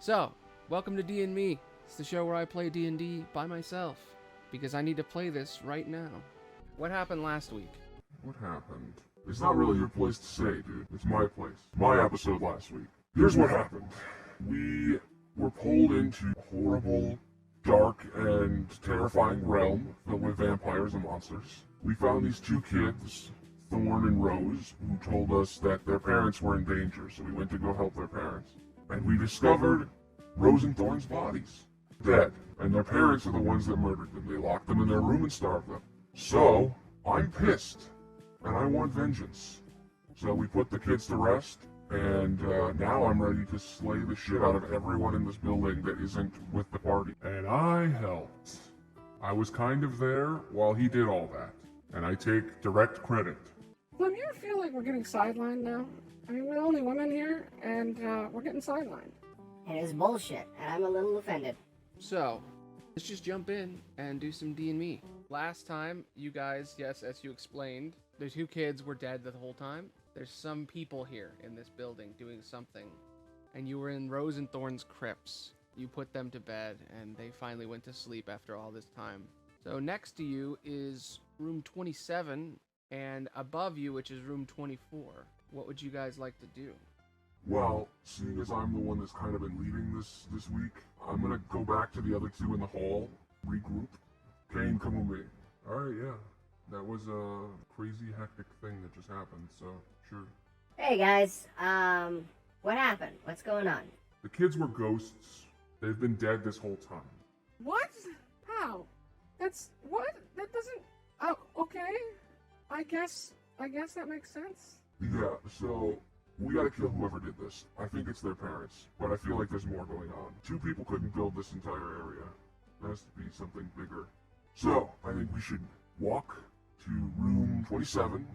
So, welcome to D&Me. It's the show where I play D&D by myself, because I need to play this right now. What happened last week? What happened? It's not really your place to say, dude. It's my place. My episode last week. Here's what happened. We were pulled into a horrible, dark, and terrifying realm filled with vampires and monsters. We found these two kids, Thorn and Rose, who told us that their parents were in danger, so we went to go help their parents. And we discovered Rose and Thorn's bodies, dead. And their parents are the ones that murdered them. They locked them in their room and starved them. So, I'm pissed, and I want vengeance. So we put the kids to rest, and now I'm ready to slay the shit out of everyone in this building that isn't with the party. And I helped. I was kind of there while he did all that, and I take direct credit. Clem, you feel like we're getting sidelined now? I mean, we're the only women here, and we're getting sidelined. And it's bullshit, and I'm a little offended. So, let's just jump in and do some D&Me. Last time, you guys, yes, as you explained, the two kids were dead the whole time. There's some people here in this building doing something. And you were in Rose and Thorn's crypts. You put them to bed, and they finally went to sleep after all this time. So next to you is room 27, and above you, which is room 24. What would you guys like to do? Well, seeing as I'm the one that's kind of been leading this week, I'm gonna go back to the other two in the hall, regroup. Kane, come with me. Alright, yeah. That was a crazy, hectic thing that just happened, so, sure. Hey guys, what happened? What's going on? The kids were ghosts. They've been dead this whole time. What? How? That's... what? That doesn't... oh, okay. I guess that makes sense. Yeah, so, we gotta kill whoever did this. I think it's their parents, but I feel like there's more going on. Two people couldn't build this entire area. There has to be something bigger. So, I think we should walk to room 27,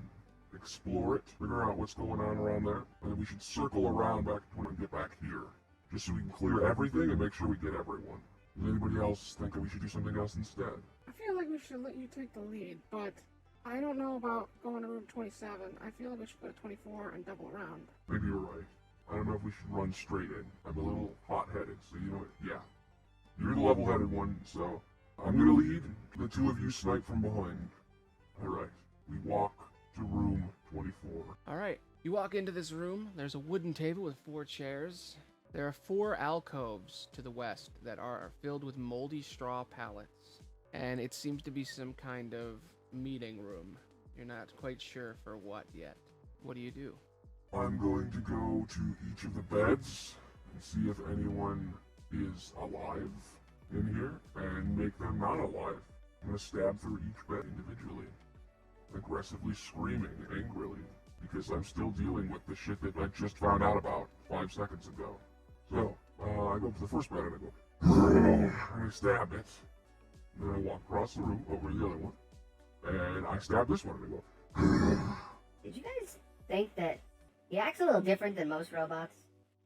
explore it, figure out what's going on around there, and then we should circle around back to and get back here, just so we can clear everything and make sure we get everyone. Does anybody else think that we should do something else instead? I feel like we should let you take the lead, but I don't know about going to room 27. I feel like we should go to 24 and double around. Maybe you're right. I don't know if we should run straight in. I'm a little hot-headed, so you know what? Yeah. You're the level-headed one, so I'm gonna lead. The two of you snipe from behind. Alright. We walk to room 24. Alright, you walk into this room. There's a wooden table with 4 chairs. There are 4 alcoves to the west that are filled with moldy straw pallets. And it seems to be some kind of meeting room. You're not quite sure for what yet. What do you do? I'm going to go to each of the beds and see if anyone is alive in here and make them not alive. I'm going to stab through each bed individually, aggressively screaming angrily, because I'm still dealing with the shit that I just found out about 5 seconds ago. So, I go to the first bed and I go, and I stab it. Then I walk across the room over to the other one, and I stab this one and I go, Did you guys think that he acts a little different than most robots?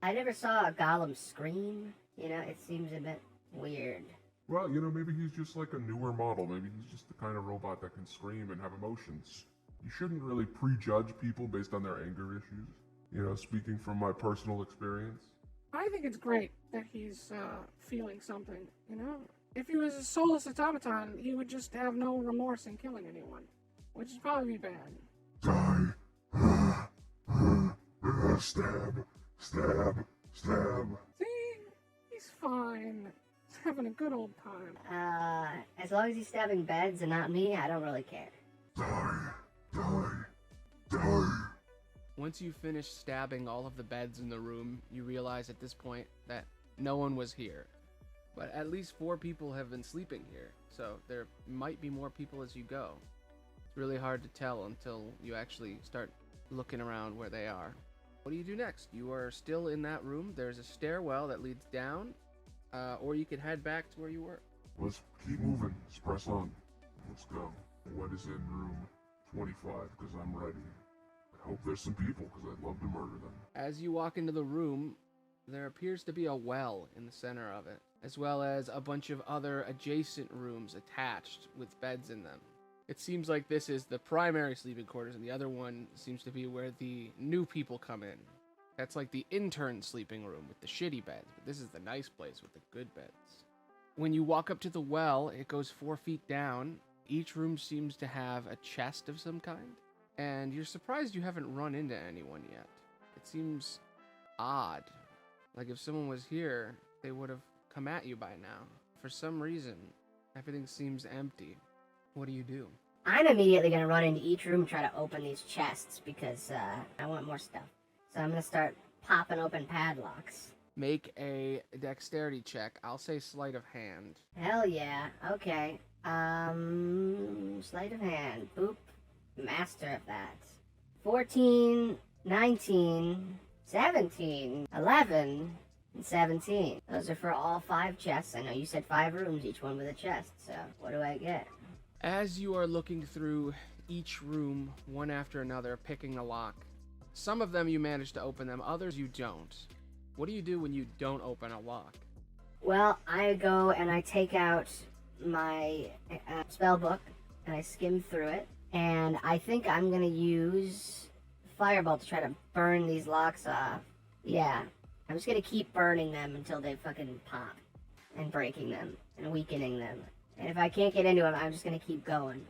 I never saw a golem scream. You know, it seems a bit weird. well, you know, maybe he's just like a newer model. Maybe he's just the kind of robot that can scream and have emotions. You shouldn't really prejudge people based on their anger issues. You know, speaking from my personal experience. I think it's great that he's feeling something, you know? If he was a soulless automaton, he would just have no remorse in killing anyone, which would probably be bad. Die. Stab. Stab. Stab. See? He's fine. He's having a good old time. As long as he's stabbing beds and not me, I don't really care. Die. Die. Die. Once you finish stabbing all of the beds in the room, you realize at this point that no one was here. But at least 4 people have been sleeping here, so there might be more people as you go. It's really hard to tell until you actually start looking around where they are. What do you do next? You are still in that room. There's a stairwell that leads down, or you could head back to where you were. Let's keep moving. Let's press on. Let's go. What is in room 25? Because I'm ready. I hope there's some people, because I'd love to murder them. As you walk into the room, there appears to be a well in the center of it, as well as a bunch of other adjacent rooms attached with beds in them. It seems like this is the primary sleeping quarters, and the other one seems to be where the new people come in. That's like the intern sleeping room with the shitty beds, but this is the nice place with the good beds. When you walk up to the well, it goes 4 feet down. Each room seems to have a chest of some kind, and you're surprised you haven't run into anyone yet. It seems odd. Like if someone was here, they would have come at you by now. For some reason, everything seems empty. What do you do? I'm immediately going to run into each room and try to open these chests because I want more stuff. So I'm going to start popping open padlocks. Make a dexterity check. I'll say sleight of hand. Hell yeah. Okay. Sleight of hand. Boop. Master of that. 14, 19, 17, 11, and 17. Those are for all 5 chests. I know you said 5 rooms, each one with a chest. So what do I get? As you are looking through each room, one after another, picking the lock, some of them you manage to open them, others you don't. What do you do when you don't open a lock? Well, I go and I take out my spell book and I skim through it. And I think I'm going to use Firebolt to try to burn these locks off. Yeah, I'm just going to keep burning them until they fucking pop. And breaking them and weakening them. And if I can't get into them, I'm just going to keep going.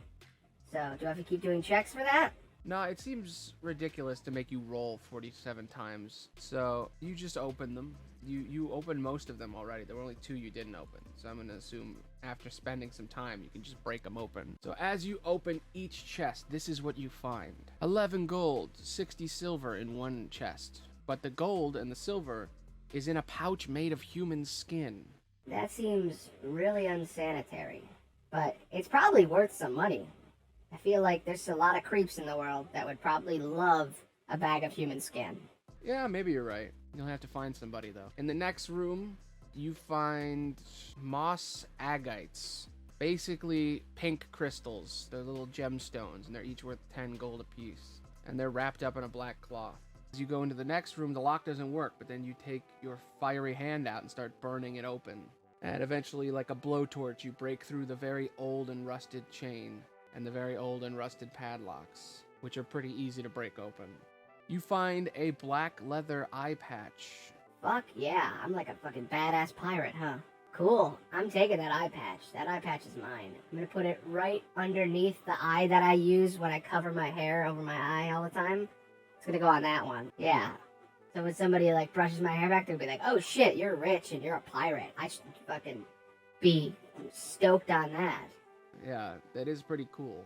So, do I have to keep doing checks for that? No, it seems ridiculous to make you roll 47 times. So, you just open them. You opened most of them already. There were only 2 you didn't open. So I'm going to assume after spending some time, you can just break them open. So as you open each chest, this is what you find. 11 gold, 60 silver in one chest. But the gold and the silver is in a pouch made of human skin. That seems really unsanitary. But it's probably worth some money. I feel like there's a lot of creeps in the world that would probably love a bag of human skin. Yeah, maybe you're right. You'll have to find somebody, though. In the next room, you find moss agates. Basically, pink crystals. They're little gemstones, and they're each worth 10 gold apiece. And they're wrapped up in a black cloth. As you go into the next room, the lock doesn't work, but then you take your fiery hand out and start burning it open. And eventually, like a blowtorch, you break through the very old and rusted chain and the very old and rusted padlocks, which are pretty easy to break open. You find a black leather eye patch. Fuck yeah, I'm like a fucking badass pirate, huh? Cool, I'm taking that eye patch. That eye patch is mine. I'm gonna put it right underneath the eye that I use when I cover my hair over my eye all the time. It's gonna go on that one. Yeah. So when somebody like brushes my hair back, they'll be like, oh shit, you're rich and you're a pirate. I should fucking be stoked on that. Yeah, that is pretty cool.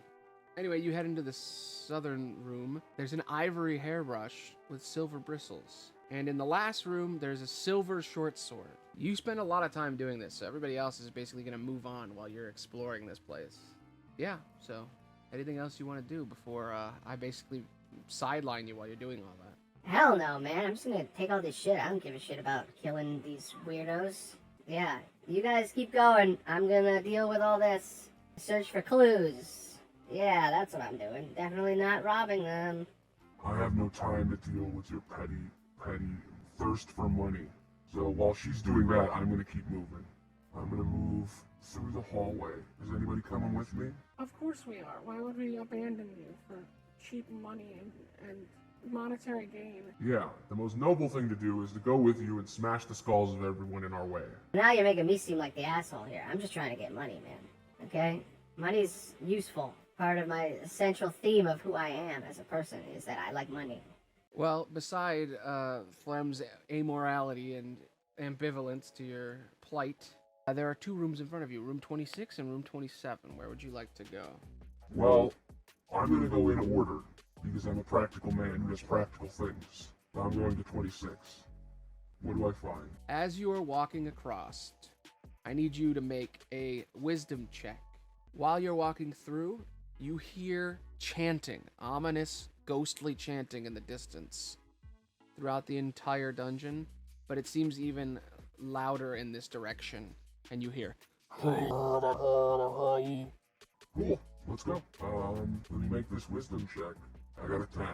Anyway, you head into the southern room. There's an ivory hairbrush with silver bristles. And in the last room, there's a silver short sword. You spend a lot of time doing this, so everybody else is basically going to move on while you're exploring this place. Yeah, so anything else you want to do before I basically sideline you while you're doing all that? Hell no, man. I'm just gonna take all this shit. I don't give a shit about killing these weirdos. Yeah, you guys keep going. I'm gonna deal with all this. Search for clues. Yeah, that's what I'm doing. Definitely not robbing them. I have no time to deal with your petty thirst for money. So while she's doing that, I'm gonna keep moving. I'm gonna move through the hallway. Is anybody coming with me? Of course we are. Why would we abandon you for cheap money and monetary gain? Yeah, the most noble thing to do is to go with you and smash the skulls of everyone in our way. Now you're making me seem like the asshole here. I'm just trying to get money, man. Okay? Money's useful. Part of my essential theme of who I am as a person is that I like money. Well, beside Flem's amorality and ambivalence to your plight, there are 2 rooms in front of you, room 26 and room 27. Where would you like to go? Well, I'm gonna go in order, because I'm a practical man who does practical things. I'm going to 26. What do I find? As you are walking across, I need you to make a wisdom check. While you're walking through, you hear chanting, ominous, ghostly chanting in the distance throughout the entire dungeon, but it seems even louder in this direction, and you hear, Cool, let's go. Let me make this wisdom check. I got a 10.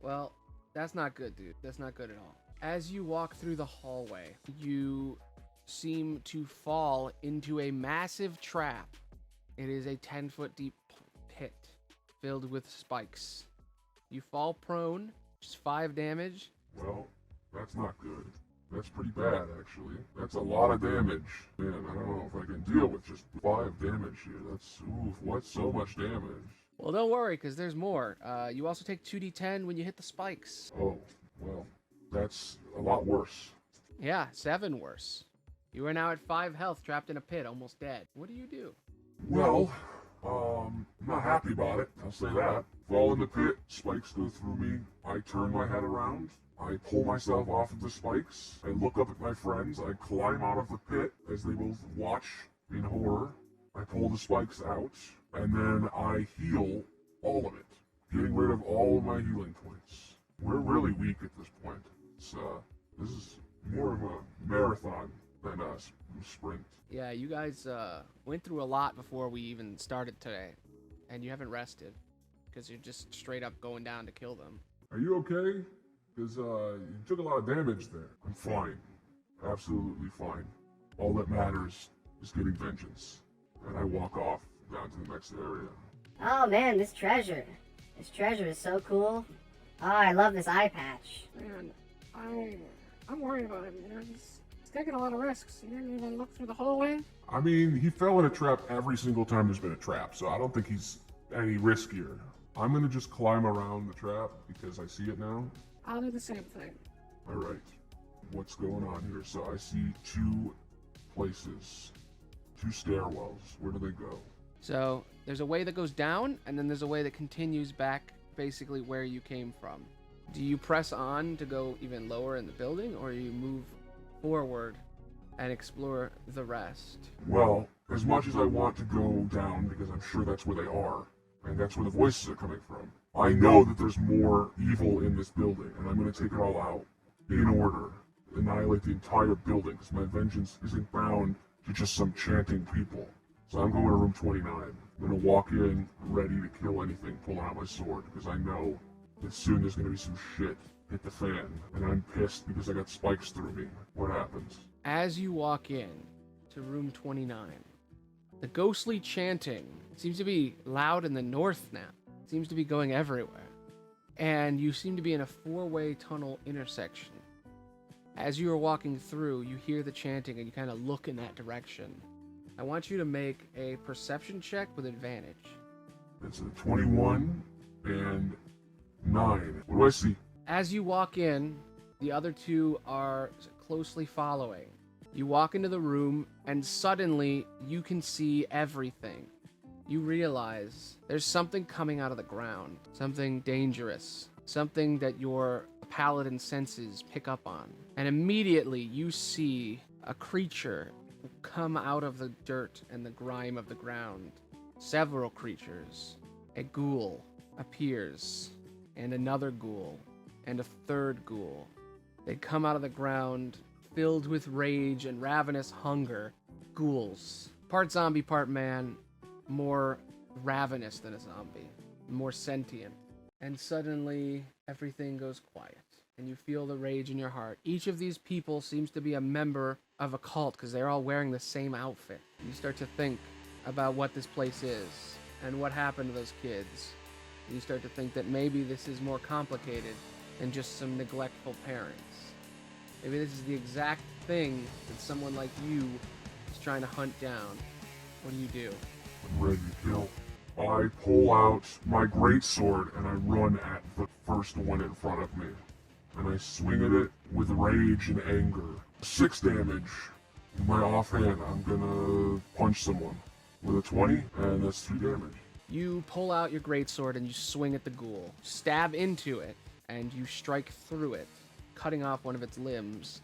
Well, that's not good, dude. That's not good at all. As you walk through the hallway, you seem to fall into a massive trap. It is a 10-foot deep pit filled with spikes. You fall prone, just 5 damage. Well, That's not good. That's pretty bad, actually. That's a lot of damage. Man, I don't know if I can deal with just 5 damage here. That's, oof, what's so much damage? Well, don't worry, because there's more. You also take 2d10 when you hit the spikes. Oh, well, that's a lot worse. Yeah, 7 worse. You are now at 5 health, trapped in a pit, almost dead. What do? Well, I'm not happy about it, I'll say that. Fall in the pit, spikes go through me, I turn my head around, I pull myself off of the spikes, I look up at my friends, I climb out of the pit as they both watch in horror, I pull the spikes out, and then I heal all of it, getting rid of all of my healing points. We're really weak at this point. This is more of a marathon than a sprint. Yeah, you guys went through a lot before we even started today, and you haven't rested, because you're just straight up going down to kill them. Are you okay? Because you took a lot of damage there. I'm fine. Absolutely fine. All that matters is getting vengeance. And I walk off down to the next area. Oh man, this treasure. This treasure is so cool. Oh, I love this eye patch. Man, I'm worried about him. You know, he's taking a lot of risks. He didn't even look through the hallway. I mean, he fell in a trap every single time there's been a trap, so I don't think he's any riskier. I'm gonna just climb around the trap because I see it now. I'll do the same thing. Alright, what's going on here? So I see 2 places, 2 stairwells. Where do they go? So there's a way that goes down, and then there's a way that continues back basically where you came from. Do you press on to go even lower in the building, or you move forward and explore the rest? Well, as much as I want to go down, because I'm sure that's where they are, and that's where the voices are coming from, I know that there's more evil in this building, and I'm going to take it all out in order, annihilate the entire building, because my vengeance isn't bound to just some chanting people. So I'm going to room 29. I'm going to walk in ready to kill anything, pulling out my sword, because I know that soon there's going to be some shit hit the fan, and I'm pissed because I got spikes through me. What happens? As you walk in to room 29, the ghostly chanting seems to be loud in the north now. It seems to be going everywhere. And you seem to be in a 4-way tunnel intersection. As you are walking through, you hear the chanting and you kind of look in that direction. I want you to make a perception check with advantage. It's a 21 and 9. What do I see? As you walk in, the other 2 are closely following. You walk into the room, and suddenly you can see everything. You realize there's something coming out of the ground, something dangerous, something that your paladin senses pick up on. And immediately you see a creature come out of the dirt and the grime of the ground. Several creatures. A ghoul appears, and another ghoul, and a third ghoul. They come out of the ground, filled with rage and ravenous hunger. Ghouls. Part zombie, part man. More ravenous than a zombie. More sentient. And suddenly, everything goes quiet. And you feel the rage in your heart. Each of these people seems to be a member of a cult, because they're all wearing the same outfit. You start to think about what this place is, and what happened to those kids. And you start to think that maybe this is more complicated than just some neglectful parents. Maybe this is the exact thing that someone like you is trying to hunt down. What do? I'm ready to kill. I pull out my greatsword and I run at the first one in front of me. And I swing at it with rage and anger. 6 damage. In my offhand, I'm gonna punch someone with a 20, and that's 3 damage. You pull out your greatsword and you swing at the ghoul. Stab into it, and you strike through it, cutting off one of its limbs,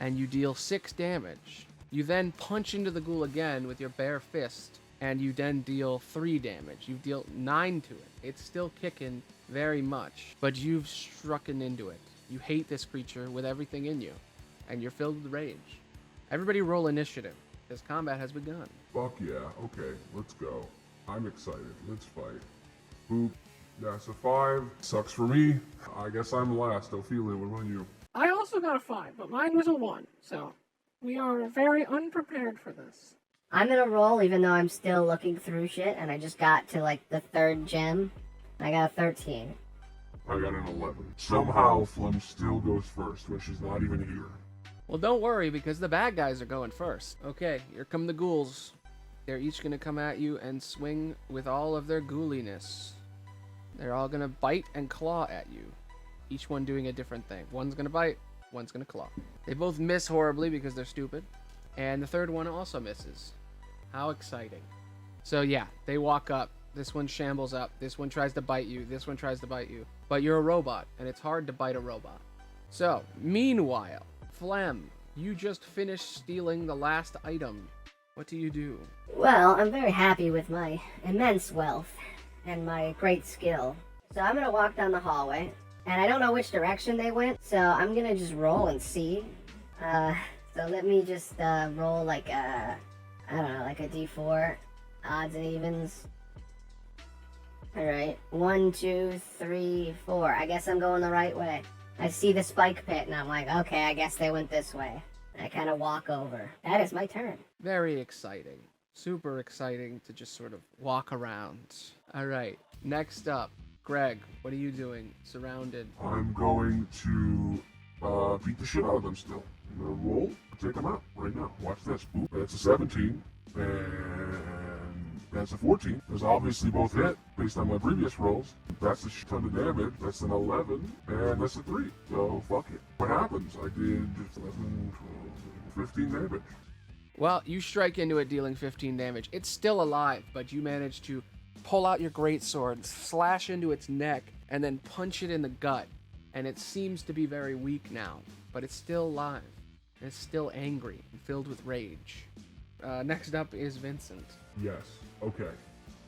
and you deal 6 damage. You then punch into the ghoul again with your bare fist, and you then deal 3 damage. You deal 9 to it. It's still kicking very much, but you've strucken into it. You hate this creature with everything in you, and you're filled with rage. Everybody roll initiative, because combat has begun. Fuck yeah, okay, let's go. I'm excited, let's fight. Boop. That's a 5. Sucks for me. I guess I'm last. Ophelia, what about you? I also got a 5, but mine was a 1, so we are very unprepared for this. I'm gonna roll even though I'm still looking through shit, and I just got to like the 3rd gem, and I got a 13. I got an 11. Somehow, Flem still goes first when she's not even here. Well, don't worry, because the bad guys are going first. Okay, here come the ghouls. They're each going to come at you and swing with all of their ghouliness. They're all going to bite and claw at you. Each one doing a different thing. One's going to bite, one's going to claw. They both miss horribly because they're stupid. And the third one also misses. How exciting. So yeah, they walk up. This one shambles up. This one tries to bite you. This one tries to bite you. But you're a robot, and it's hard to bite a robot. So, meanwhile, Flem, you just finished stealing the last item. What do you do? Well, I'm very happy with my immense wealth and my great skill. So I'm gonna walk down the hallway, and I don't know which direction they went, so I'm gonna just roll and see. So let me just roll like a, I don't know, like a d4, odds and evens. Alright, 1, 2, 3, 4. I guess I'm going the right way. I see the spike pit, and I'm like, okay, I guess they went this way. I kind of walk over. That is my turn. Very exciting. Super exciting to just sort of walk around. All right, next up, Greg, what are you doing? Surrounded. I'm going to beat the shit out of them still. I'm gonna roll, take them out right now. Watch this. Ooh, that's a 17, and that's a 14. Those obviously both hit based on my previous rolls. That's a shit ton of damage. That's an 11, and that's a 3. So fuck it. What happens? I did 11, 12, 15 damage. Well, you strike into it, dealing 15 damage. It's still alive, but you manage to pull out your greatsword, slash into its neck, and then punch it in the gut. And it seems to be very weak now, but it's still alive. And it's still angry and filled with rage. Next up is Vincent. Yes. Okay.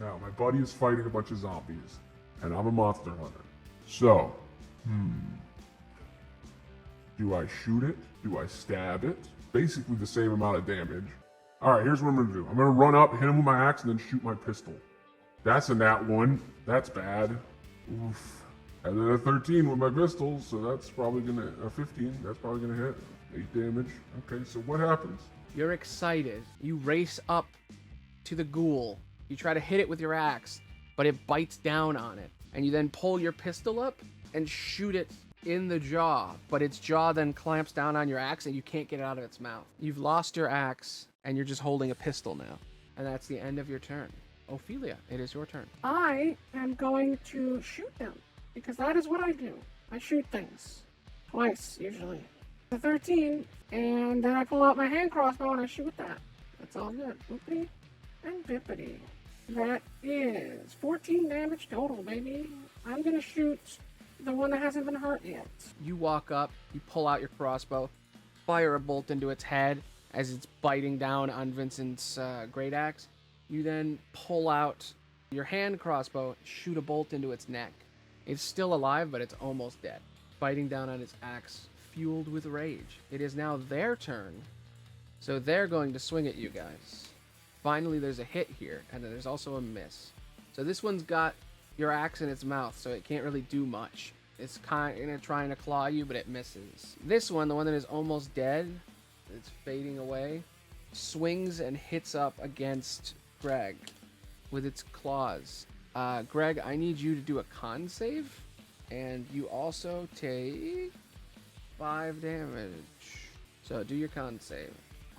Now, my buddy is fighting a bunch of zombies, and I'm a monster hunter. So, do I shoot it? Do I stab it? Basically the same amount of damage. Alright, here's what I'm gonna do. I'm gonna run up, hit him with my axe, and then shoot my pistol. That's a nat 1. That's bad. Oof. And then a 13 with my pistol, so that's probably gonna, a 15, that's probably gonna hit. 8 damage. Okay, so what happens? You're excited. You race up to the ghoul. You try to hit it with your axe, but it bites down on it. And you then pull your pistol up and shoot it in the jaw, but its jaw then clamps down on your axe and you can't get it out of its mouth. You've lost your axe and you're just holding a pistol now. And that's the end of your turn. Ophelia, it is your turn. I am going to shoot them, because that is what I do. I shoot things. Twice, usually. The 13, and then I pull out my hand crossbow and I shoot that. That's all good. Whoopity and bippity. That is 14 damage total, baby. I'm gonna shoot the one that hasn't been hurt yet. You walk up, you pull out your crossbow, fire a bolt into its head as it's biting down on Vincent's great axe. You then pull out your hand crossbow, shoot a bolt into its neck. It's still alive, but it's almost dead, biting down on its axe, fueled with rage. It is now their turn, so they're going to swing at you guys. Finally, there's a hit here, and then there's also a miss. So this one's got your axe in its mouth, so it can't really do much. It's kind of trying to claw you, but it misses. This one, the one that is almost dead, it's fading away, swings and hits up against Greg with its claws. Greg, I need you to do a con save, and you also take 5 damage. So do your con save.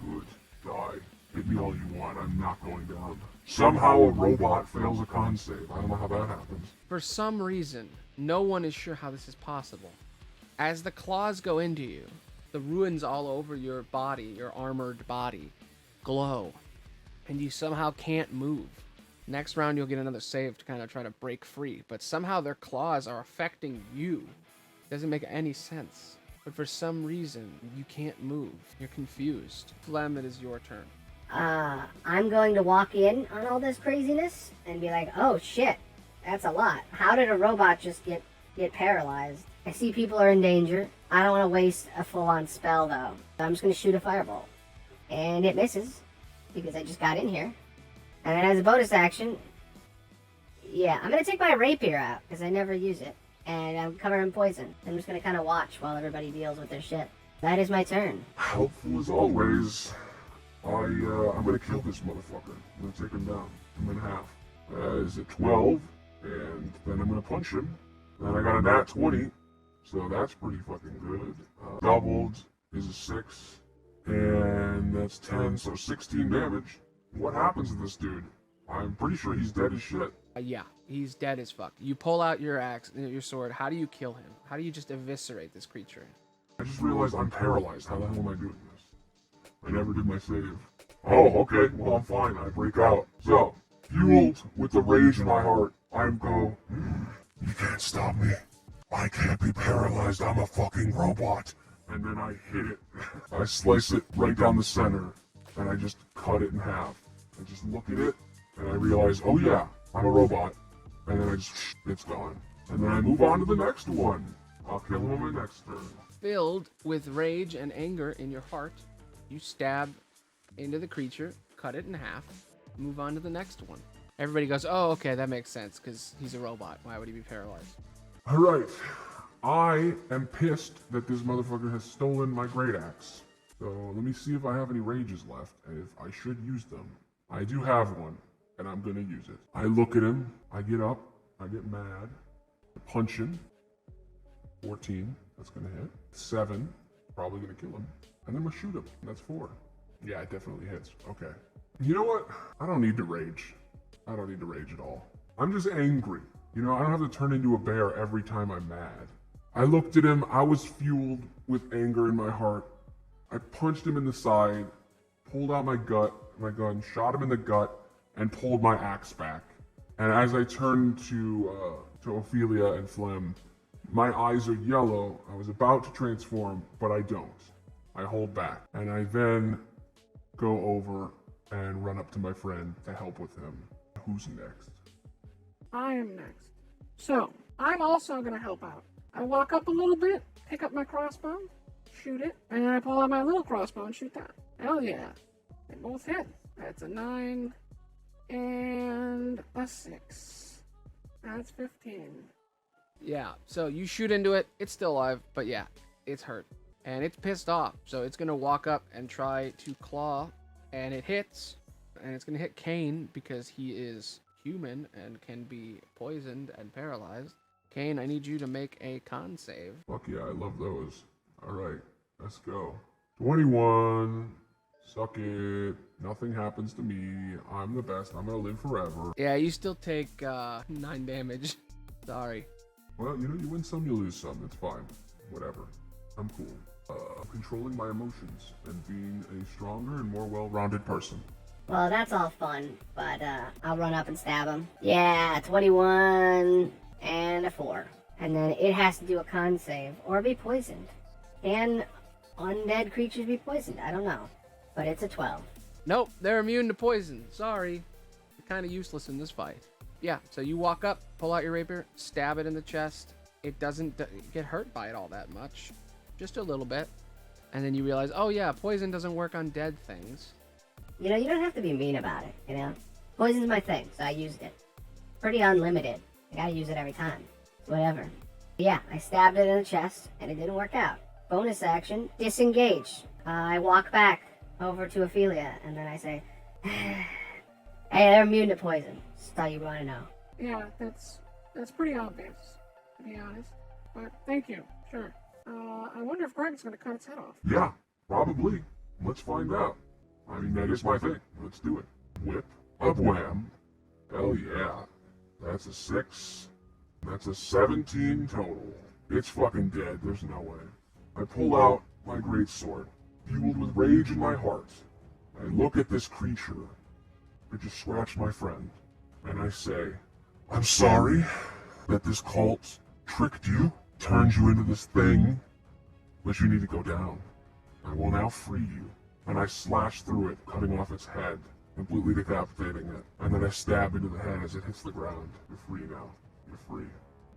Good. Die. Hit me all you want. I'm not going down. Somehow a robot fails a con save. I don't know how that happens. For some reason, no one is sure how this is possible. As the claws go into you, the ruins all over your body, your armored body, glow, and you somehow can't move. Next round, you'll get another save to kind of try to break free, but somehow their claws are affecting you. Doesn't make any sense. But for some reason, you can't move. You're confused. Flem, it is your turn. I'm going to walk in on all this craziness and be like, oh shit, that's a lot. How did a robot just get paralyzed? I see people are in danger. I don't want to waste a full-on spell though. So I'm just going to shoot a fireball. And it misses, because I just got in here. And then as a bonus action, yeah, I'm going to take my rapier out, because I never use it. And I'm covered in poison. I'm just going to kind of watch while everybody deals with their shit. That is my turn. Helpful as always. I'm gonna kill this motherfucker. I'm gonna take him down. I'm in half. Is it 12? And then I'm gonna punch him. Then I got a nat 20, so that's pretty fucking good. Doubled is a 6, and that's 10, so 16 damage. What happens to this dude? I'm pretty sure he's dead as shit. Yeah, he's dead as fuck. You pull out your axe, your sword. How do you kill him? How do you just eviscerate this creature? I just realized I'm paralyzed. How the hell am I doing this? I never did my save. Oh, okay. Well, I'm fine. I break out. So, fueled with the rage in my heart, I go, you can't stop me. I can't be paralyzed. I'm a fucking robot. And then I hit it. I slice it right down the center, and I just cut it in half. I just look at it, and I realize, oh yeah, I'm a robot. And then it's gone. And then I move on to the next one. I'll kill him on my next turn. Filled with rage and anger in your heart, you stab into the creature, cut it in half, move on to the next one. Everybody goes, oh, okay, that makes sense, because he's a robot. Why would he be paralyzed? Alright. I am pissed that this motherfucker has stolen my great axe. So let me see if I have any rages left, and if I should use them. I do have one, and I'm gonna use it. I look at him, I get up, I get mad, I punch him. 14, that's gonna hit. 7, probably gonna kill him. And then I'm gonna shoot him, that's 4. Yeah, it definitely hits. Okay. You know what? I don't need to rage. I don't need to rage at all. I'm just angry. You know, I don't have to turn into a bear every time I'm mad. I looked at him, I was fueled with anger in my heart. I punched him in the side, pulled out my gun, shot him in the gut, and pulled my axe back. And as I turned to Ophelia and Phlegm, my eyes are yellow. I was about to transform, but I don't. I hold back. And I then go over and run up to my friend to help with him. Who's next? I am next. So, I'm also going to help out. I walk up a little bit, pick up my crossbow, shoot it, and I pull out my little crossbow and shoot that. Hell yeah. They both hit. That's a 9 and a 6. That's 15. Yeah, so you shoot into it, it's still alive, but yeah, it's hurt. And it's pissed off, so it's gonna walk up and try to claw, and it hits, and it's gonna hit Kane because he is human and can be poisoned and paralyzed. Kane, I need you to make a con save. Fuck yeah, I love those. Alright, let's go. 21. Suck it. Nothing happens to me. I'm the best. I'm gonna live forever. Yeah, you still take 9 damage. Sorry. Well, you know, you win some, you lose some. It's fine. Whatever. I'm cool. Controlling my emotions and being a stronger and more well-rounded person. Well, that's all fun, but I'll run up and stab him. Yeah, 21 and a 4. And then it has to do a con save or be poisoned. Can undead creatures be poisoned? I don't know. But it's a 12. Nope, they're immune to poison. Sorry. You're kind of useless in this fight. Yeah, so you walk up, pull out your rapier, stab it in the chest. It doesn't get hurt by it all that much. Just a little bit. And then you realize, oh yeah, poison doesn't work on dead things. You know, you don't have to be mean about it, you know? Poison's my thing, so I used it. Pretty unlimited. I gotta use it every time. Whatever. Yeah, I stabbed it in the chest, and it didn't work out. Bonus action, disengage. I walk back over to Ophelia, and then I say, hey, they're immune to poison. Just thought you want to know. Yeah, that's pretty obvious, to be honest. But thank you, sure. I wonder if Greg's gonna cut its head off. Yeah, probably. Let's find out. I mean, that is my thing. Let's do it. Whip. A wham. Hell yeah. That's a 6. That's a 17 total. It's fucking dead. There's no way. I pull out my great sword, fueled with rage in my heart. I look at this creature. I just scratch my friend, and I say, I'm sorry that this cult tricked you, turned you into this thing, but you need to go down. I will now free you. And I slash through it, cutting off its head, completely decapitating it. And then I stab into the head as it hits the ground. You're free now. You're free.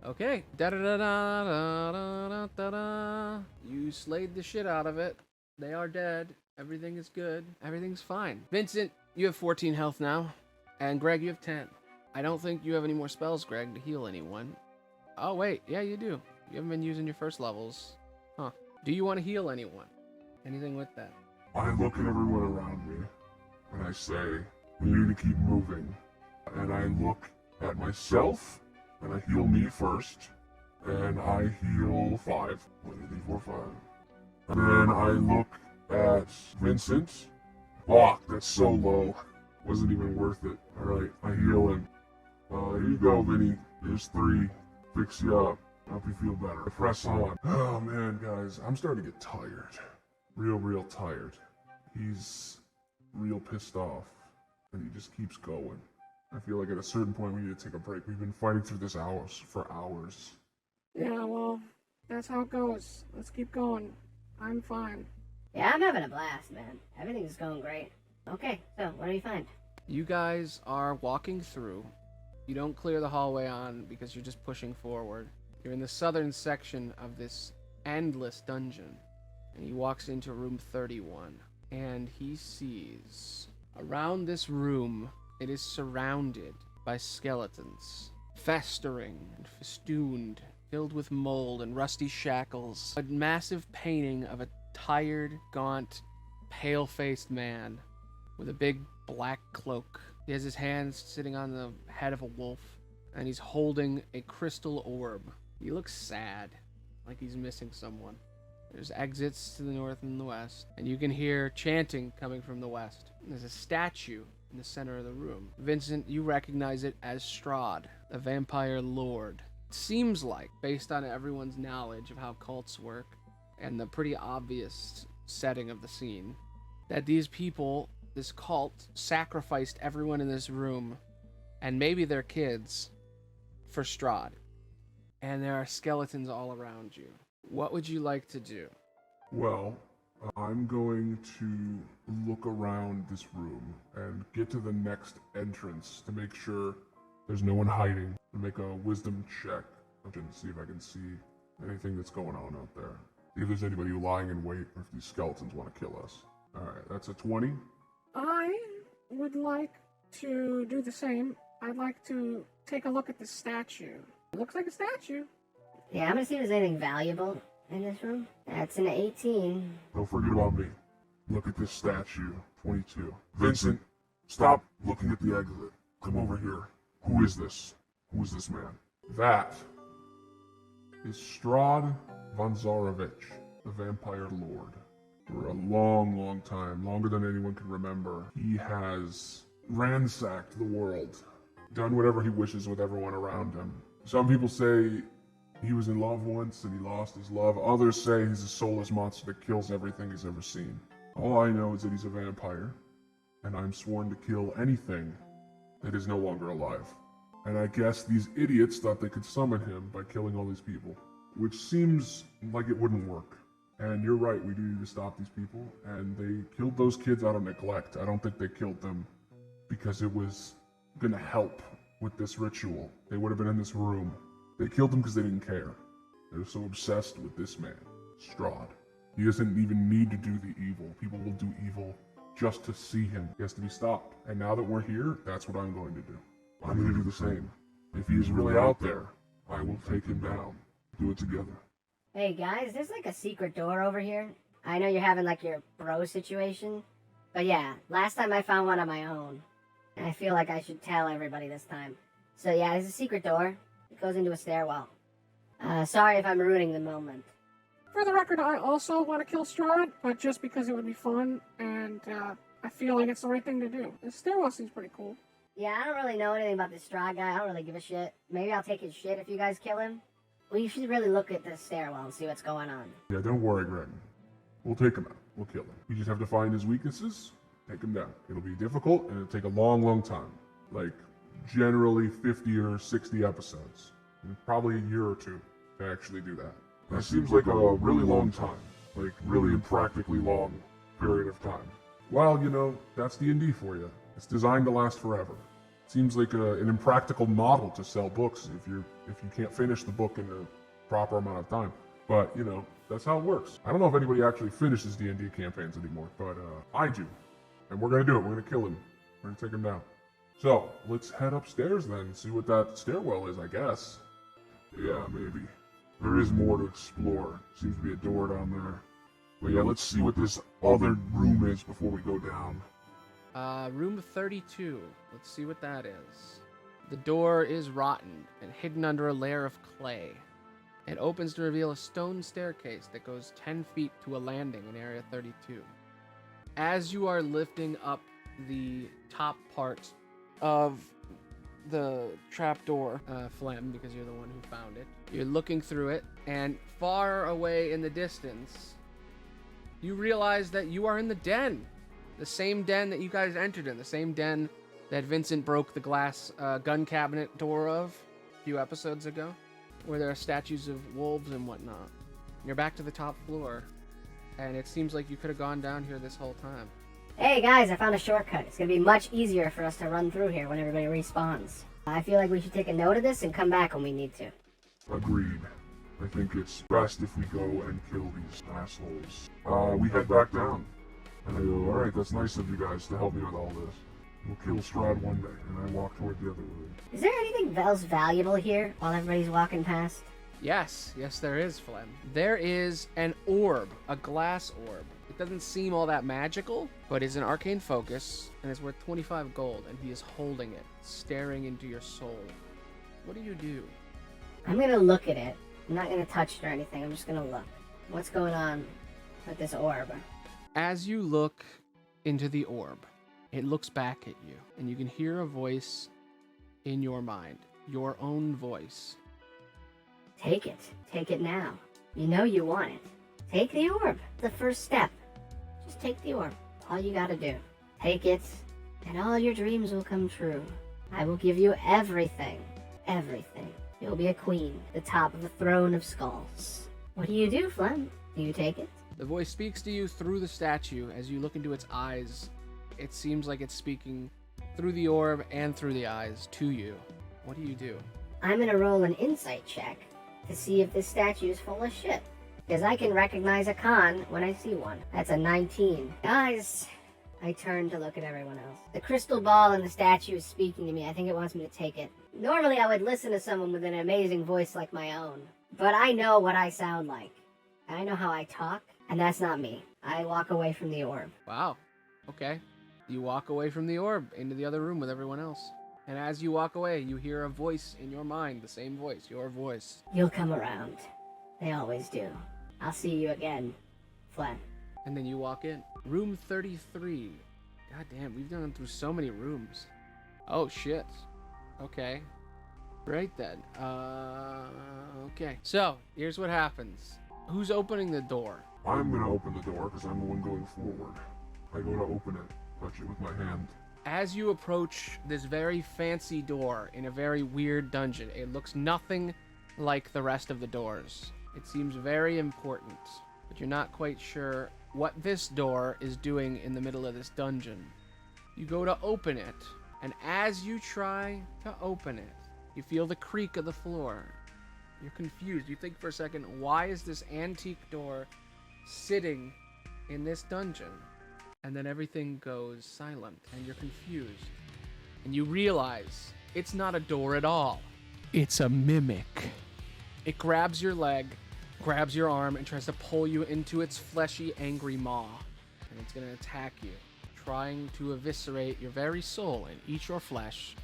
Okay. Da-da-da-da-da-da-da-da. You slayed the shit out of it. They are dead. Everything is good. Everything's fine. Vincent, you have 14 health now. And Greg, you have 10. I don't think you have any more spells, Greg, to heal anyone. Oh, wait. Yeah, you do. You haven't been using your first levels. Huh. Do you want to heal anyone? Anything with that? I look at everyone around me, and I say, we need to keep moving. And I look at myself, and I heal me first. and I heal 5. 1, 2, 3, 4, 5. And then I look at Vincent. Fuck, that's so low. Wasn't even worth it. Alright, I heal him. Here you go, Vinny. Here's 3. Fix you up. Help you feel better. Press on. Oh man, guys, I'm starting to get tired. Real tired. He's real pissed off. And he just keeps going. I feel like at a certain point we need to take a break. We've been fighting through this for hours. Yeah, well, that's how it goes. Let's keep going. I'm fine. Yeah, I'm having a blast, man. Everything's going great. Okay, so what do you find? You guys are walking through. You don't clear the hallway on because you're just pushing forward. You're in the southern section of this endless dungeon. And he walks into room 31. And he sees around this room, it is surrounded by skeletons, festering and festooned, filled with mold and rusty shackles. A massive painting of a tired, gaunt, pale-faced man with a big black cloak. He has his hands sitting on the head of a wolf, and he's holding a crystal orb. He looks sad, like he's missing someone. There's exits to the north and the west, and you can hear chanting coming from the west. There's a statue in the center of the room. Vincent, you recognize it as Strahd, the vampire lord. It seems like, based on everyone's knowledge of how cults work, and the pretty obvious setting of the scene, that these people, this cult, sacrificed everyone in this room, and maybe their kids, for Strahd. And there are skeletons all around you. What would you like to do? Well, I'm going to look around this room and get to the next entrance to make sure there's no one hiding. And make a wisdom check to see if I can see anything that's going on out there. See if there's anybody lying in wait or if these skeletons want to kill us. Alright, that's a 20. I would like to do the same. I'd like to take a look at the statue. It looks like a statue. Yeah, I'm gonna see if there's anything valuable in this room. That's an 18. Don't forget about me. Look at this statue. 22. Vincent, stop looking at the exit. Come over here. Who is this? Who is this man? That is Strahd von Zarovich, the vampire lord. For a long time, longer than anyone can remember, he has ransacked the world, done whatever he wishes with everyone around him. Some people say he was in love once and he lost his love. Others say he's a soulless monster that kills everything he's ever seen. All I know is that he's a vampire, and I'm sworn to kill anything that is no longer alive. And I guess these idiots thought they could summon him by killing all these people, which seems like it wouldn't work. And you're right, we do need to stop these people, and they killed those kids out of neglect. I don't think they killed them because it was gonna help with this ritual. They would have been in this room. They killed him because they didn't care. They're so obsessed with this man, Strahd. He doesn't even need to do the evil. People will do evil just to see him. He has to be stopped. And now that we're here, that's what I'm going to do. I'm going to do the same. If he's really out there, I will take him down. Do it together. Hey guys, there's like a secret door over here. I know you're having like your bro situation, but yeah, last time I found one on my own. And I feel like I should tell everybody this time. So yeah, there's a secret door. It goes into a stairwell. Sorry if I'm ruining the moment. For the record, I also want to kill Strahd, but just because it would be fun, and I feel like it's the right thing to do. The stairwell seems pretty cool. Yeah, I don't really know anything about this Strahd guy. I don't really give a shit. Maybe I'll take his shit if you guys kill him. Well, you should really look at the stairwell and see what's going on. Yeah, don't worry, Greg. We'll take him out. We'll kill him. You just have to find his weaknesses, take him down. It'll be difficult, and it'll take a long time. Like, generally 50 or 60 episodes. And probably a year or two to actually do that. That seems like a really long time. Like, really impractically long period of time. Well, you know, that's D&D for you. It's designed to last forever. Seems like an impractical model to sell books if you can't finish the book in a proper amount of time. But, you know, that's how it works. I don't know if anybody actually finishes D&D campaigns anymore, but I do. And we're going to do it. We're going to kill him. We're going to take him down. So, let's head upstairs then and see what that stairwell is, I guess. Yeah, maybe. There is more to explore. Seems to be a door down there. But yeah, let's see what this other room is before we go down. Room 32. Let's see what that is. The door is rotten and hidden under a layer of clay. It opens to reveal a stone staircase that goes 10 feet to a landing in Area 32. As you are lifting up the top part of the trapdoor, Flem, because you're the one who found it, you're looking through it, and far away in the distance, you realize that you are in the den. The same den that you guys entered in, the same den that Vincent broke the glass gun cabinet door of a few episodes ago, where there are statues of wolves and whatnot. You're back to the top floor, and it seems like you could have gone down here this whole time. Hey guys, I found a shortcut. It's gonna be much easier for us to run through here when everybody respawns. I feel like we should take a note of this and come back when we need to. Agreed. I think it's best if we go and kill these assholes. We head back down. And I go, alright, that's nice of you guys to help me with all this. We'll kill Strahd one day, and I walk toward the other room. Is there anything else valuable here while everybody's walking past? Yes, there is, Flem. There is an orb, a glass orb. It doesn't seem all that magical, but it's an arcane focus, and it's worth 25 gold, and he is holding it, staring into your soul. What do you do? I'm gonna look at it. I'm not gonna touch it or anything, I'm just gonna look. What's going on with this orb? As you look into the orb, it looks back at you, and you can hear a voice in your mind, your own voice. Take it. Take it now. You know you want it. Take the orb. The first step. Just take the orb. All you gotta do. Take it, and all your dreams will come true. I will give you everything. Everything. You'll be a queen, at the top of the throne of skulls. What do you do, Flem? Do you take it? The voice speaks to you through the statue. As you look into its eyes, it seems like it's speaking through the orb and through the eyes to you. What do you do? I'm gonna roll an insight check to see if this statue is full of shit. Because I can recognize a con when I see one. That's a 19. Guys, I turn to look at everyone else. The crystal ball in the statue is speaking to me. I think it wants me to take it. Normally I would listen to someone with an amazing voice like my own. But I know what I sound like. I know how I talk, and that's not me. I walk away from the orb. Wow. Okay. You walk away from the orb into the other room with everyone else. And as you walk away, you hear a voice in your mind, the same voice, your voice. You'll come around. They always do. I'll see you again, Flem. And then you walk in. Room 33. God damn, we've gone through so many rooms. Oh, shit. Okay. Right then. Okay. So, here's what happens. Who's opening the door? I'm gonna open the door, because I'm the one going forward. I go to open it, touch it with my hand. As you approach this very fancy door in a very weird dungeon, it looks nothing like the rest of the doors. It seems very important, but you're not quite sure what this door is doing in the middle of this dungeon. You go to open it, and as you try to open it, you feel the creak of the floor. You're confused. You think for a second, why is this antique door sitting in this dungeon? And then everything goes silent, and you're confused. And you realize it's not a door at all. It's a mimic. It grabs your leg, grabs your arm, and tries to pull you into its fleshy, angry maw. And it's going to attack you, trying to eviscerate your very soul and eat your flesh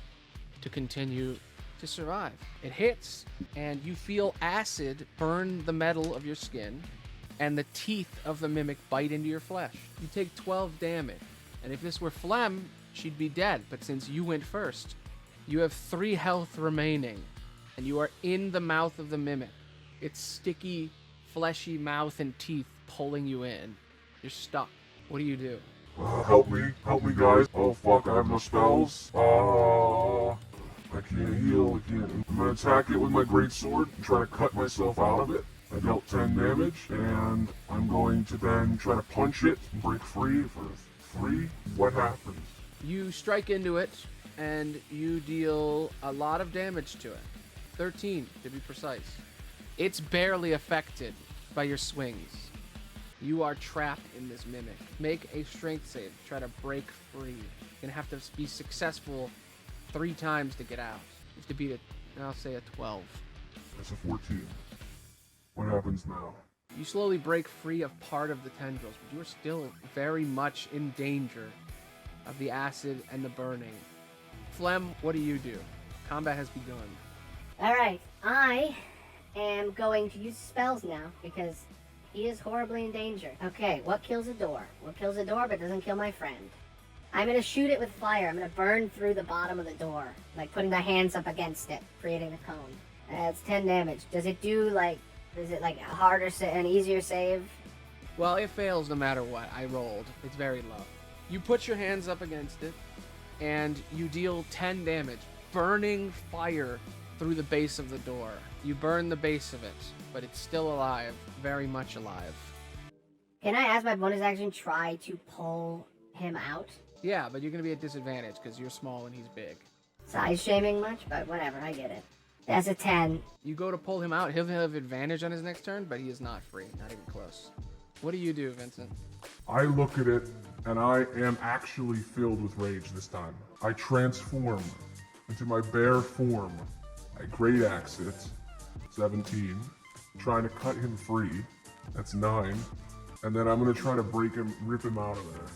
to continue to survive. It hits, and you feel acid burn the metal of your skin, and the teeth of the mimic bite into your flesh. You take 12 damage, and if this were Flem, she'd be dead, but since you went first, you have 3 health remaining, and you are in the mouth of the mimic. Its sticky, fleshy mouth and teeth pulling you in. You're stuck. What do you do? Help me, guys. Oh fuck, I have no spells. I can't heal again. I'm gonna attack it with my greatsword and try to cut myself out of it. I dealt 10 damage, and I'm going to then try to punch it and break free for 3. What happens? You strike into it, and you deal a lot of damage to it. 13, to be precise. It's barely affected by your swings. You are trapped in this mimic. Make a strength save. Try to break free. You're going to have to be successful 3 times to get out. You have to beat I'll say a 12. That's a 14. What happens now? You slowly break free of part of the tendrils, but you are still very much in danger of the acid and the burning. Flem, what do you do? Combat has begun. Alright, I am going to use spells now because he is horribly in danger. Okay, what kills a door? What kills a door but doesn't kill my friend? I'm gonna shoot it with fire. I'm gonna burn through the bottom of the door, like putting my hands up against it, creating a cone. It's 10 damage. Does it do like, is it like a harder, an easier save? Well, it fails no matter what. I rolled. It's very low. You put your hands up against it, and you deal 10 damage, burning fire through the base of the door. You burn the base of it, but it's still alive, very much alive. Can I, as my bonus action, try to pull him out? Yeah, but you're going to be at disadvantage because you're small and he's big. Size shaming much, but whatever, I get it. That's a 10. You go to pull him out, he'll have advantage on his next turn, but he is not free, not even close. What do you do, Vincent? I look at it, and I am actually filled with rage this time. I transform into my bare form. I great axe it, 17, trying to cut him free. That's 9, and then I'm gonna try to rip him out of there.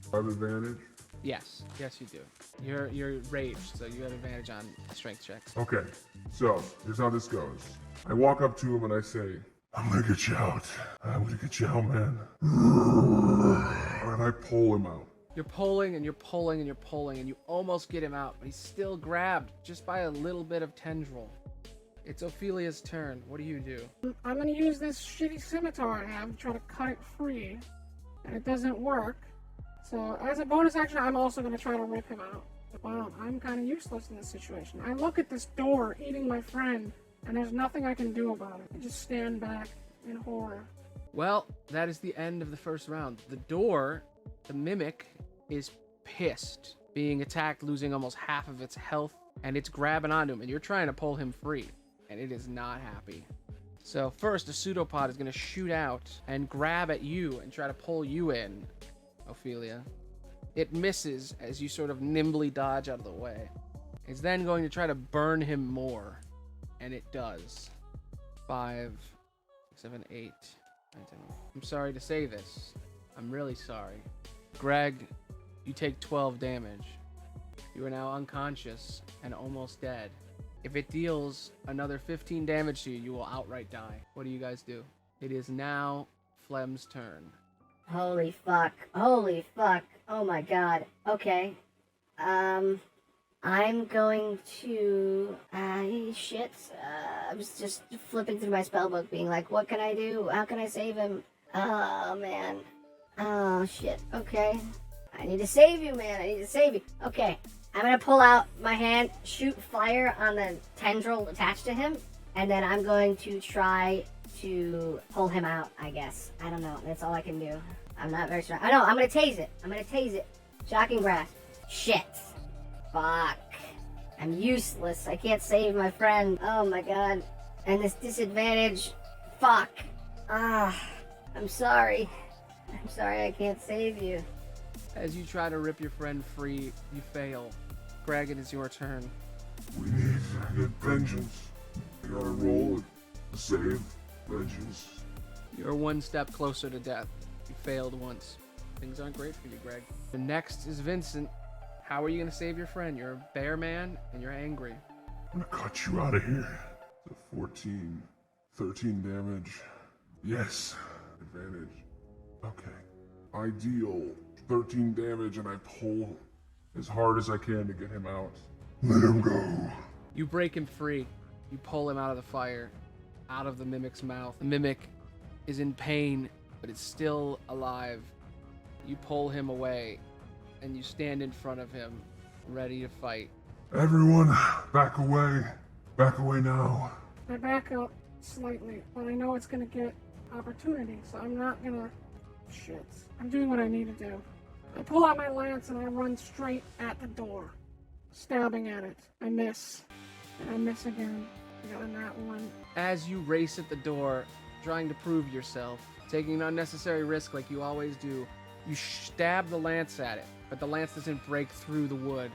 Do I have advantage? Yes, you do. You're raged, so you have advantage on strength checks. Okay, so here's how this goes. I walk up to him and I say, I'm gonna get you out. I'm gonna get you out, man. And I pull him out. You're pulling and you're pulling and you're pulling and you almost get him out, but he's still grabbed just by a little bit of tendril. It's Ophelia's turn. What do you do? I'm gonna use this shitty scimitar I have to try to cut it free, and it doesn't work. So as a bonus action, I'm also gonna try to rip him out. Wow, I'm kind of useless in this situation. I look at this door eating my friend, and there's nothing I can do about it. I just stand back in horror. Well, that is the end of the first round. The door, the mimic, is pissed, being attacked, losing almost half of its health, and it's grabbing onto him, and you're trying to pull him free, and it is not happy. So first, a pseudopod is going to shoot out and grab at you and try to pull you in, Ophelia. It misses as you sort of nimbly dodge out of the way. It's then going to try to burn him more, and it does. 5, 7, 8, 9, 10. I'm sorry to say this. I'm really sorry. Greg, you take 12 damage. You are now unconscious and almost dead. If it deals another 15 damage to you, you will outright die. What do you guys do? It is now Flem's turn. Holy fuck. Holy fuck. Oh my god. Okay. I'm going to... shit. I was just flipping through my spellbook being like, what can I do? How can I save him? Oh, man. Oh, shit. Okay. I need to save you, man. I need to save you. Okay. I'm going to pull out my hand, shoot fire on the tendril attached to him, and then I'm going to try to pull him out, I guess. I don't know. That's all I can do. I'm not very strong. I know. I'm going to tase it. I'm going to tase it. Shocking grasp. Shit. Fuck. I'm useless. I can't save my friend. Oh my god. And this disadvantage. Fuck. I'm sorry. I'm sorry I can't save you. As you try to rip your friend free, you fail. Greg, it is your turn. We need to get vengeance. We gotta roll it to save vengeance. You're one step closer to death. You failed once. Things aren't great for you, Greg. The next is Vincent. How are you going to save your friend? You're a bear man, and you're angry. I'm gonna cut you out of here. So 14, 13 damage. Yes, advantage. Okay. I deal 13 damage and I pull as hard as I can to get him out. Let him go. You break him free. You pull him out of the fire, out of the mimic's mouth. The mimic is in pain, but it's still alive. You pull him away, and you stand in front of him, ready to fight. Everyone, back away. Back away now. I back up slightly, but I know it's gonna get opportunity, so I'm not gonna... Shit. I'm doing what I need to do. I pull out my lance and I run straight at the door, stabbing at it. I miss. And I miss again. I got a nat 1. As you race at the door, trying to prove yourself, taking an unnecessary risk like you always do, you stab the lance at it, but the lance doesn't break through the wood.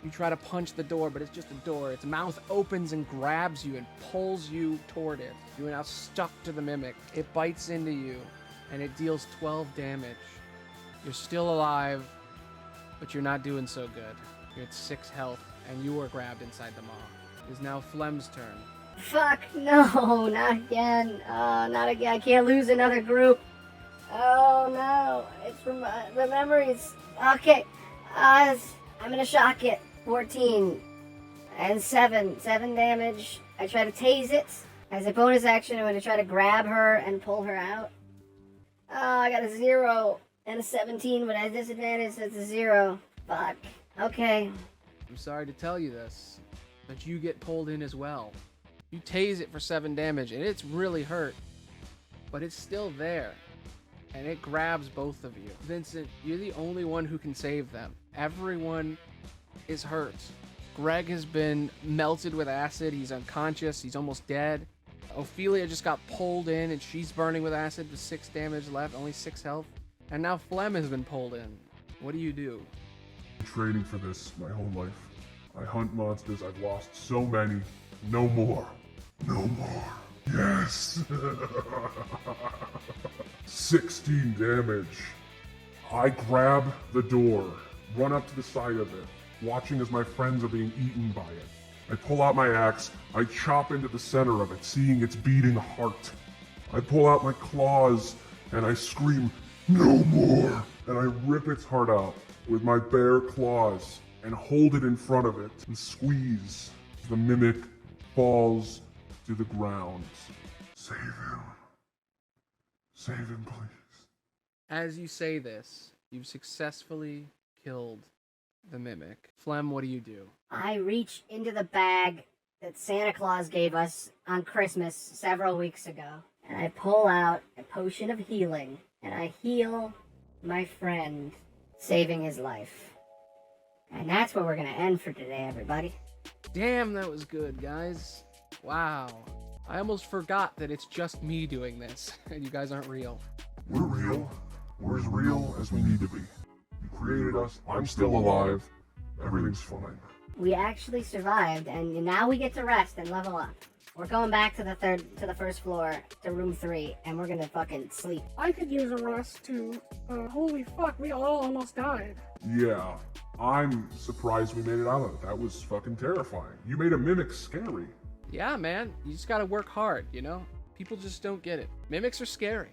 You try to punch the door, but it's just a door. Its mouth opens and grabs you and pulls you toward it. You are now stuck to the mimic. It bites into you, and it deals 12 damage. You're still alive, but you're not doing so good. You're at 6 health, and you are grabbed inside the maw. It is now Flem's turn. Fuck, no, not again. Not again. I can't lose another group. Oh no, it's from the memories. Okay, I'm gonna shock it. 14 and 7 damage. I try to tase it. As a bonus action, I'm gonna try to grab her and pull her out. Oh, I got a 0 and a 17, but at disadvantage, that's a 0. Fuck. Okay. I'm sorry to tell you this, but you get pulled in as well. You tase it for 7 damage, and it's really hurt, but it's still there, and it grabs both of you. Vincent, you're the only one who can save them. Everyone is hurt. Greg has been melted with acid. He's unconscious. He's almost dead. Ophelia just got pulled in, and she's burning with acid with 6 damage left, only 6 health. And now Flem has been pulled in. What do you do? I'm training for this my whole life. I hunt monsters. I've lost so many. No more. No more. Yes. 16 damage. I grab the door, run up to the side of it, watching as my friends are being eaten by it. I pull out my axe, I chop into the center of it, seeing its beating heart. I pull out my claws, and I scream, "No more!" And I rip its heart out with my bare claws, and hold it in front of it, and squeeze. The mimic falls to the ground. Save him. Save him, please. As you say this, you've successfully killed the mimic. Flem, what do you do? I reach into the bag that Santa Claus gave us on Christmas several weeks ago, and I pull out a potion of healing, and I heal my friend, saving his life. And that's where we're gonna end for today, everybody. Damn, that was good, guys. Wow. I almost forgot that it's just me doing this, and you guys aren't real. We're real. We're as real as we need to be. You created us. I'm still alive. Everything's fine. We actually survived, and now we get to rest and level up. We're going back to the first floor, to room 3, and we're gonna fucking sleep. I could use a rest too. Holy fuck, we all almost died. Yeah, I'm surprised we made it out of it. That was fucking terrifying. You made a mimic scary. Yeah, man. You just gotta work hard, you know? People just don't get it. Mimics are scary.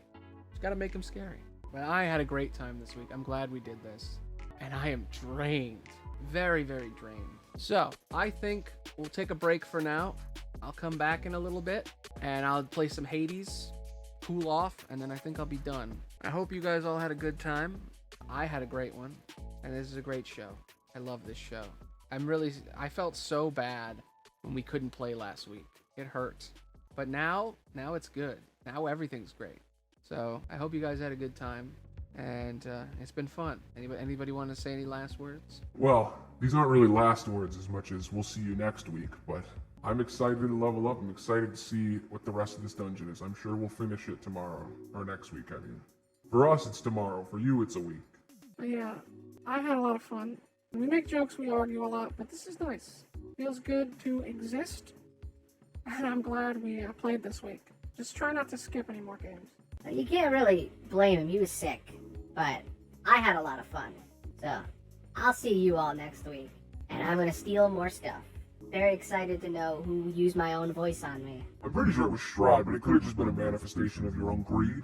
Just gotta make them scary. But I had a great time this week. I'm glad we did this. And I am drained. Very, very drained. So, I think we'll take a break for now. I'll come back in a little bit, and I'll play some Hades, cool off, and then I think I'll be done. I hope you guys all had a good time. I had a great one, and this is a great show. I love this show. I felt so bad when we couldn't play last week. It hurt. But now it's good. Now everything's great. So, I hope you guys had a good time, and it's been fun. Anybody want to say any last words? Well, these aren't really last words as much as we'll see you next week, but I'm excited to level up. I'm excited to see what the rest of this dungeon is. I'm sure we'll finish it tomorrow, or next week, I mean. For us, it's tomorrow. For you, it's a week. Yeah, I had a lot of fun. We make jokes, we argue a lot, but this is nice. Feels good to exist, and I'm glad we played this week. Just try not to skip any more games. You can't really blame him. He was sick, but I had a lot of fun. So, I'll see you all next week, and I'm gonna steal more stuff. Very excited to know who used my own voice on me. I'm pretty sure it was Strahd, but it could have just been a manifestation of your own greed.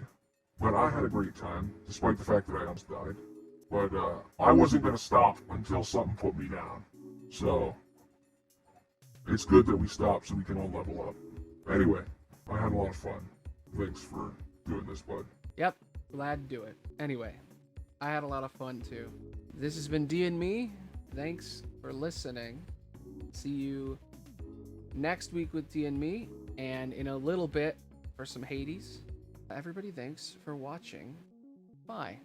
But I had a great time, despite the fact that I almost died. But I wasn't going to stop until something put me down. So, it's good that we stopped so we can all level up. Anyway, I had a lot of fun. Thanks for doing this, bud. Yep, glad to do it. Anyway, I had a lot of fun too. This has been D and Me. Thanks for listening. See you next week with D and Me, and in a little bit for some Hades. Everybody, thanks for watching. Bye.